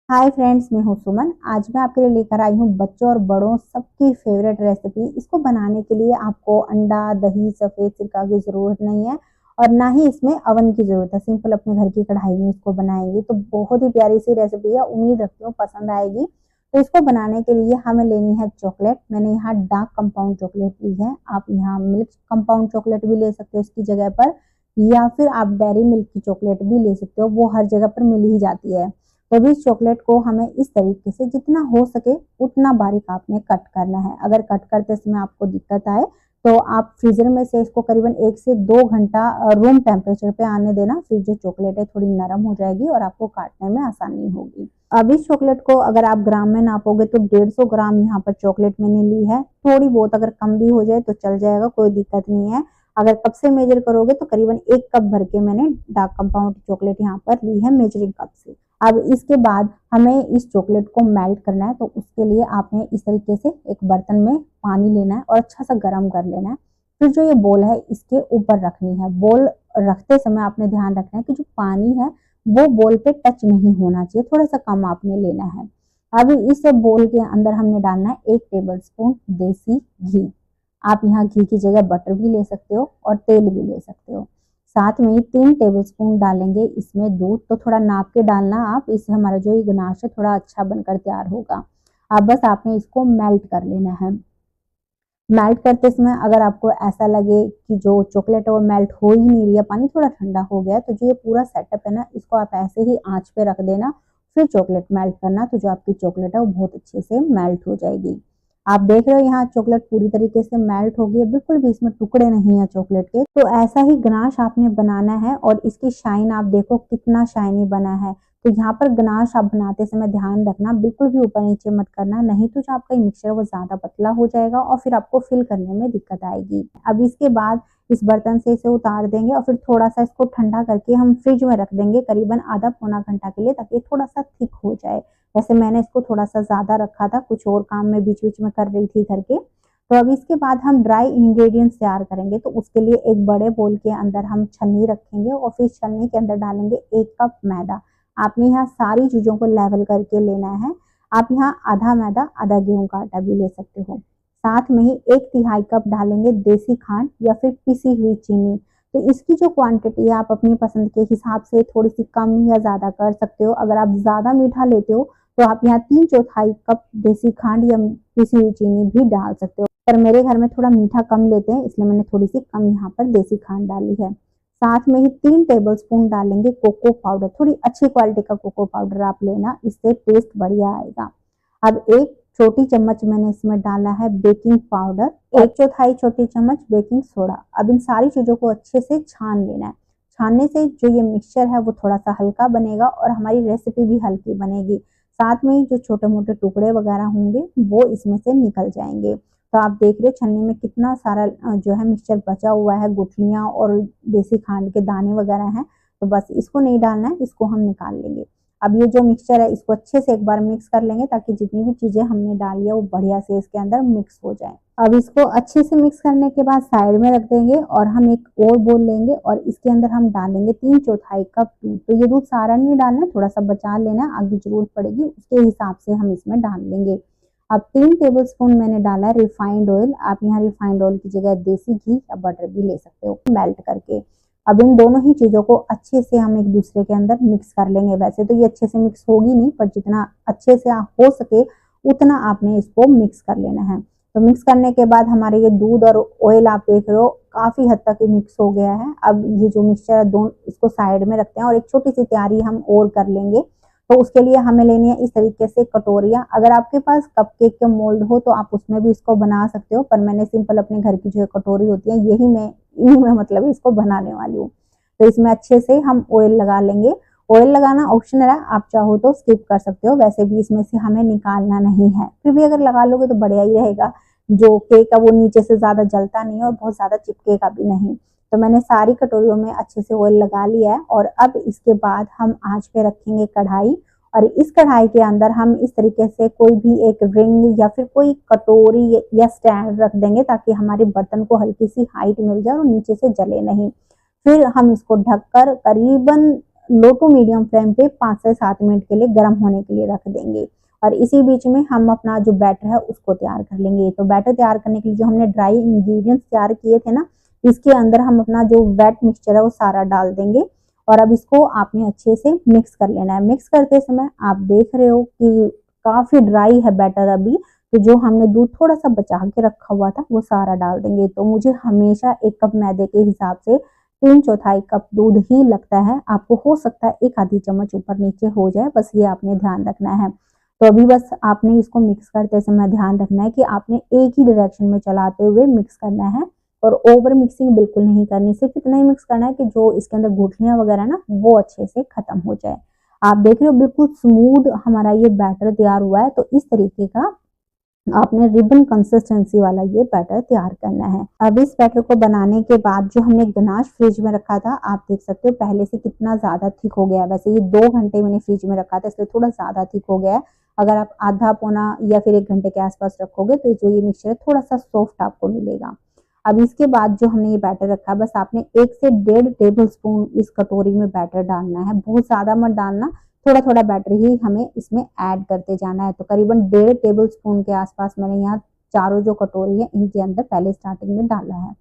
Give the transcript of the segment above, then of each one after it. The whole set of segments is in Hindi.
हाय फ्रेंड्स, मैं हूँ सुमन। आज मैं आपके लिए लेकर आई हूँ बच्चों और बड़ों सबकी फेवरेट रेसिपी। इसको बनाने के लिए आपको अंडा, दही, सफेद सिरका की ज़रूरत नहीं है और ना ही इसमें अवन की ज़रूरत है। सिंपल अपने घर की कढ़ाई में इसको बनाएंगे तो बहुत ही प्यारी सी रेसिपी है। उम्मीद रखती हूँ पसंद आएगी। तो इसको बनाने के लिए हमें लेनी है चॉकलेट। मैंने यहाँ डार्क कंपाउंड चॉकलेट ली है। आप यहाँ मिल्क कंपाउंड चॉकलेट भी ले सकते हो इसकी जगह पर, या फिर आप डेयरी मिल्क की चॉकलेट भी ले सकते हो, वो हर जगह पर मिल ही जाती है। तो भी चॉकलेट को हमें इस तरीके से जितना हो सके उतना बारीक आपने कट करना है। अगर कट करते समय आपको दिक्कत आए तो आप फ्रीजर में से इसको करीबन 1 से 2 घंटा रूम टेम्परेचर पे आने देना। फिर जो चॉकलेट है थोड़ी नरम हो जाएगी और आपको काटने में आसानी होगी। अब इस चॉकलेट को अगर आप ग्राम में नापोगे तो 150 ग्राम यहाँ पर चॉकलेट मैंने ली है। थोड़ी बहुत अगर कम भी हो जाए तो चल जाएगा, कोई दिक्कत नहीं है। अगर कप से मेजर करोगे तो करीबन 1 कप भर के मैंने डार्क कंपाउंड चॉकलेट यहाँ पर ली है मेजरिंग कप से। अब इसके बाद हमें इस चॉकलेट को मेल्ट करना है, तो उसके लिए आपने इस तरीके से एक बर्तन में पानी लेना है और अच्छा सा गर्म कर लेना है। फिर जो ये बोल है इसके ऊपर रखनी है। बोल रखते समय आपने ध्यान रखना है कि जो पानी है वो बोल पे टच नहीं होना चाहिए, थोड़ा सा कम आपने लेना है। अब इस बोल के अंदर हमने डालना है 1 टेबलस्पून देसी घी। आप यहाँ घी की जगह बटर भी ले सकते हो और तेल भी ले सकते हो। साथ में 3 टेबलस्पून डालेंगे इसमें दूध। तो थोड़ा नाप के डालना आप, इससे हमारा जो ये गनाश है थोड़ा अच्छा बनकर तैयार होगा। अब बस आपने इसको मेल्ट कर लेना है। मेल्ट करते समय अगर आपको ऐसा लगे कि जो चॉकलेट है वो मेल्ट हो ही नहीं रही है, पानी थोड़ा ठंडा हो गया है, तो जो ये पूरा सेटअप है ना, इसको आप ऐसे ही आंच पे रख देना। फिर चॉकलेट मेल्ट करना, तो जो आपकी चॉकलेट है वो बहुत अच्छे से मेल्ट हो जाएगी। आप देख रहे हो यहाँ चॉकलेट पूरी तरीके से मेल्ट हो गई है, बिल्कुल भी इसमें टुकड़े नहीं है चॉकलेट के। तो ऐसा ही गनाश आपने बनाना है और इसकी शाइन आप देखो कितना शाइनी बना है। तो यहाँ पर गनाश आप बनाते समय ध्यान रखना, बिल्कुल भी ऊपर नीचे मत करना, नहीं तो जो आपका मिक्सचर वो ज्यादा पतला हो जाएगा और फिर आपको फिल करने में दिक्कत आएगी। अब इसके बाद इस बर्तन से इसे उतार देंगे और फिर थोड़ा सा इसको ठंडा करके हम फ्रिज में रख देंगे करीबन आधा पौना घंटा के लिए, ताकि थोड़ा सा थिक हो जाए। वैसे मैंने इसको थोड़ा सा ज्यादा रखा था, कुछ और काम में बीच बीच में कर रही थी करके। तो अब इसके बाद हम ड्राई इंग्रेडिएंट्स तैयार करेंगे। तो उसके लिए एक बड़े बोल के अंदर हम छन्नी रखेंगे और फिर छन्नी के अंदर डालेंगे 1 कप मैदा। आपने यहाँ सारी चीजों को लेवल करके लेना है। आप यहाँ आधा मैदा आधा गेहूं का आटा भी ले सकते हो। साथ में ही 1/3 कप डालेंगे देसी खांड या फिर पिसी हुई चीनी। तो इसकी जो क्वांटिटी है आप अपनी पसंद के हिसाब से थोड़ी सी कम या ज्यादा कर सकते हो। अगर आप ज्यादा मीठा लेते हो तो आप यहाँ 3/4 कप देसी खांड या पिसी हुई चीनी भी डाल सकते हो। पर मेरे घर में थोड़ा मीठा कम लेते हैं, इसलिए मैंने थोड़ी सी कम यहाँ पर देसी खांड डाली है। साथ में ही 3 टेबलस्पून डालेंगे कोको पाउडर। थोड़ी अच्छी क्वालिटी का कोको पाउडर आप लेना, इससे टेस्ट बढ़िया आएगा। अब 1 छोटी चम्मच मैंने इसमें डाला है बेकिंग पाउडर, 1/4 छोटी चम्मच बेकिंग सोडा। अब इन सारी चीजों को अच्छे से छान लेना है। छानने से जो ये मिक्सचर है वो थोड़ा सा हल्का बनेगा और हमारी रेसिपी भी हल्की बनेगी। साथ में ही जो छोटे मोटे टुकड़े वगैरह होंगे वो इसमें से निकल जाएंगे। तो आप देख रहे हो छन्नी में कितना सारा जो है मिक्सचर बचा हुआ है, गुठलियां और देसी खांड के दाने वगैरह हैं। तो बस इसको नहीं डालना है, इसको हम निकाल लेंगे। अब ये जो मिक्सचर है इसको अच्छे से एक बार मिक्स कर लेंगे, ताकि जितनी भी चीजें हमने डाली है वो बढ़िया से इसके अंदर मिक्स हो जाए। अब इसको अच्छे से मिक्स करने के बाद साइड में रख देंगे और हम एक और बोल लेंगे और इसके अंदर हम डालेंगे 3/4 कप दूध। तो ये दूध सारा नहीं डालना, थोड़ा सा बचा लेना, आगे जरूरत पड़ेगी उसके हिसाब से हम इसमें डाल लेंगे। अब 3 टेबलस्पून मैंने डाला है रिफाइंड ऑयल। आप यहाँ रिफाइंड ऑयल की जगह देसी घी या बटर भी ले सकते हो मेल्ट करके। अब इन दोनों ही चीजों को अच्छे से हम एक दूसरे के अंदर मिक्स कर लेंगे। वैसे तो ये अच्छे से मिक्स होगी नहीं, पर जितना अच्छे से हो सके उतना आपने इसको मिक्स कर लेना है। तो मिक्स करने के बाद हमारे ये दूध और ऑयल आप देख रहे हो काफी हद तक मिक्स हो गया है। अब ये जो मिक्सचर है दोनों इसको साइड में रखते हैं और एक छोटी सी तैयारी हम और कर लेंगे। तो उसके लिए हमें लेनी है इस तरीके से कटोरियां। अगर आपके पास कपकेक के मोल्ड हो तो आप उसमें भी इसको बना सकते हो, पर मैंने सिंपल अपने घर की जो कटोरी होती है यही मैं इन्हीं में मतलब इसको बनाने वाली हूँ। तो इसमें अच्छे से हम ऑयल लगा लेंगे। ऑयल लगाना ऑप्शनल है, आप चाहो तो स्किप कर सकते हो, वैसे भी इसमें से हमें निकालना नहीं है। फिर भी अगर लगा लोगे तो बढ़िया ही रहेगा। जो केक है वो नीचे से ज्यादा जलता नहीं है और बहुत ज्यादा चिपकेगा भी नहीं। तो मैंने सारी कटोरियों में अच्छे से ऑयल लगा लिया है और अब इसके बाद हम आंच पे रखेंगे कढ़ाई और इस कढ़ाई के अंदर हम इस तरीके से कोई भी एक रिंग या फिर कोई कटोरी या स्टैंड रख देंगे, ताकि हमारे बर्तन को हल्की सी हाइट मिल जाए और नीचे से जले नहीं। फिर हम इसको ढककर करीबन लो टू मीडियम फ्लेम पे 5 से 7 मिनट के लिए गर्म होने के लिए रख देंगे। और इसी बीच में हम अपना जो बैटर है उसको तैयार कर लेंगे। तो बैटर तैयार करने के लिए जो हमने ड्राई इंग्रेडिएंट्स तैयार किए थे ना, इसके अंदर हम अपना जो वेट मिक्सचर है वो सारा डाल देंगे। और अब इसको आपने अच्छे से मिक्स कर लेना है। मिक्स करते समय आप देख रहे हो कि काफी ड्राई है बैटर अभी, तो जो हमने दूध थोड़ा सा बचा के रखा हुआ था वो सारा डाल देंगे। तो मुझे हमेशा 1 कप मैदे के हिसाब से 3/4 कप दूध ही लगता है। आपको हो सकता है 1 आधी चम्मच ऊपर नीचे हो जाए, बस ये आपने ध्यान रखना है। तो अभी बस आपने इसको मिक्स करते समय ध्यान रखना है कि आपने एक ही डायरेक्शन में चलाते हुए मिक्स करना है और ओवर मिक्सिंग बिल्कुल नहीं करनी। सिर्फ इतना ही मिक्स करना है कि जो इसके अंदर गुठलियां वगैरह ना वो अच्छे से खत्म हो जाए। आप देख रहे हो बिल्कुल स्मूथ हमारा ये बैटर तैयार हुआ है। तो इस तरीके का आपने रिबन कंसिस्टेंसी वाला ये बैटर तैयार करना है। अब इस बैटर को बनाने के बाद जो हमने गनाश फ्रिज में रखा था, आप देख सकते हो पहले से कितना ज्यादा थिक हो गया है। वैसे ये 2 घंटे मैंने फ्रिज में रखा था, इसलिए थोड़ा ज्यादा थिक हो गया है। अगर आप आधा पौना या फिर 1 घंटे के आसपास रखोगे तो जो ये मिक्सचर है थोड़ा सा सॉफ्ट आपको मिलेगा। अब इसके बाद जो हमने ये बैटर रखा, बस आपने 1 से 1.5 टेबल स्पून इस कटोरी में बैटर डालना है। बहुत ज्यादा मत डालना, थोड़ा थोड़ा बैटर ही हमें इसमें ऐड करते जाना है। तो करीबन 1.5 टेबल स्पून के आसपास मैंने यहाँ चारों जो कटोरी है इनके अंदर पहले स्टार्टिंग में डाला है।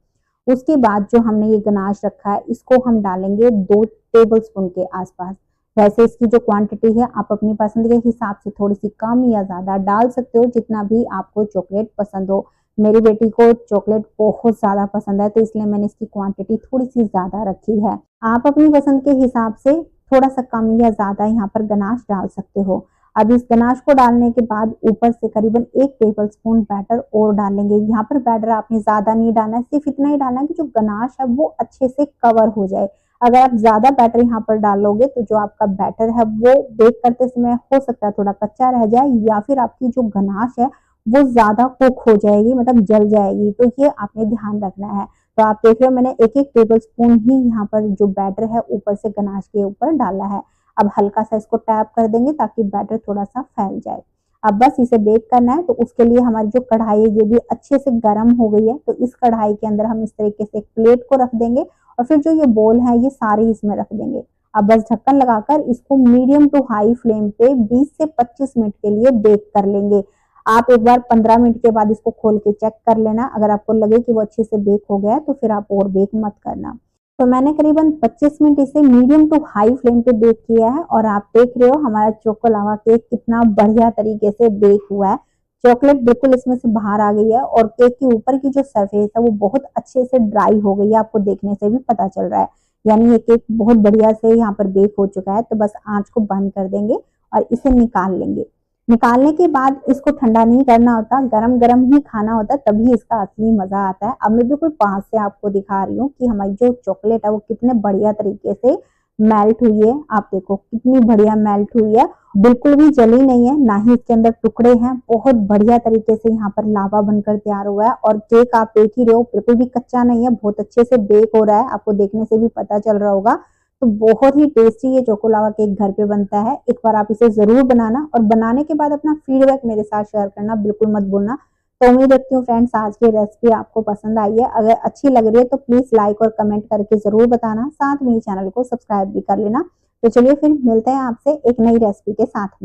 उसके बाद जो हमने ये गनाश रखा है इसको हम डालेंगे 2 टेबल स्पून के आसपास। वैसे इसकी जो क्वांटिटी है आप अपनी पसंद के हिसाब से थोड़ी सी कम या ज्यादा डाल सकते हो, जितना भी आपको चॉकलेट पसंद हो। मेरी बेटी को चॉकलेट बहुत ज्यादा पसंद है, तो इसलिए मैंने इसकी क्वांटिटी थोड़ी सी ज्यादा रखी है। आप अपनी पसंद के हिसाब से थोड़ा सा कम या ज्यादा यहाँ पर गनाश डाल सकते हो। अब इस गनाश को डालने के बाद ऊपर से करीबन 1 टेबल स्पून बैटर और डालेंगे। यहाँ पर बैटर आपने ज्यादा नहीं डालना है, सिर्फ इतना ही डालना है कि जो गनाश है वो अच्छे से कवर हो जाए। अगर आप ज्यादा बैटर यहाँ पर डालोगे तो जो आपका बैटर है वो बेक करते समय हो सकता है थोड़ा कच्चा रह जाए, या फिर आपकी जो गनाश है वो ज्यादा कुक हो जाएगी, मतलब जल जाएगी। तो ये आपने ध्यान रखना है। तो आप देख रहे हो मैंने 1-1 टेबल स्पून ही यहाँ पर जो बैटर है ऊपर से गनाश के ऊपर डाला है। अब हल्का सा इसको टैप कर देंगे ताकि बैटर थोड़ा सा फैल जाए। अब बस इसे बेक करना है। तो उसके लिए हमारी जो कढ़ाई है ये भी अच्छे से गर्म हो गई है। तो इस कढ़ाई के अंदर हम इस तरीके से एक प्लेट को रख देंगे और फिर जो ये बोल है ये सारे इसमें रख देंगे। अब बस ढक्कन लगाकर इसको मीडियम टू हाई फ्लेम पे 20 से 25 मिनट के लिए बेक कर लेंगे। आप एक बार 15 मिनट के बाद इसको खोल के चेक कर लेना। अगर आपको लगे कि वो अच्छे से बेक हो गया है तो फिर आप और बेक मत करना। तो मैंने करीबन 25 मिनट इसे मीडियम टू हाई फ्लेम पे बेक किया है और आप देख रहे हो हमारा चोको लावा केक कितना बढ़िया तरीके से बेक हुआ है। चॉकलेट बिल्कुल इसमें से बाहर आ गई है और केक के ऊपर की जो सरफेस है वो बहुत अच्छे से ड्राई हो गई है, आपको देखने से भी पता चल रहा है। यानी ये केक बहुत बढ़िया से यहाँ पर बेक हो चुका है। तो बस आंच को बंद कर देंगे और इसे निकाल लेंगे। निकालने के बाद इसको ठंडा नहीं करना होता, गरम गरम ही खाना होता है, तभी इसका असली मजा आता है। अब मैं बिल्कुल पास से आपको दिखा रही हूँ कि हमारी जो चॉकलेट है वो कितने बढ़िया तरीके से मेल्ट हुई है। आप देखो कितनी बढ़िया मेल्ट हुई है, बिल्कुल भी जली नहीं है, ना ही इसके अंदर टुकड़े हैं। बहुत बढ़िया तरीके से यहाँ पर लावा बनकर तैयार हुआ है और केक आप देख ही रहे हो बिल्कुल भी कच्चा नहीं है, बहुत अच्छे से बेक हो रहा है, आपको देखने से भी पता चल रहा होगा। तो बहुत ही टेस्टी ये चोको लावा केक घर पे बनता है। एक बार आप इसे जरूर बनाना और बनाने के बाद अपना फीडबैक मेरे साथ शेयर करना बिल्कुल मत भूलना। तो उम्मीद रखती हूँ फ्रेंड्स आज की रेसिपी आपको पसंद आई है। अगर अच्छी लग रही है तो प्लीज लाइक और कमेंट करके जरूर बताना, साथ में ही चैनल को सब्सक्राइब भी कर लेना। तो चलिए फिर मिलते हैं आपसे एक नई रेसिपी के साथ में।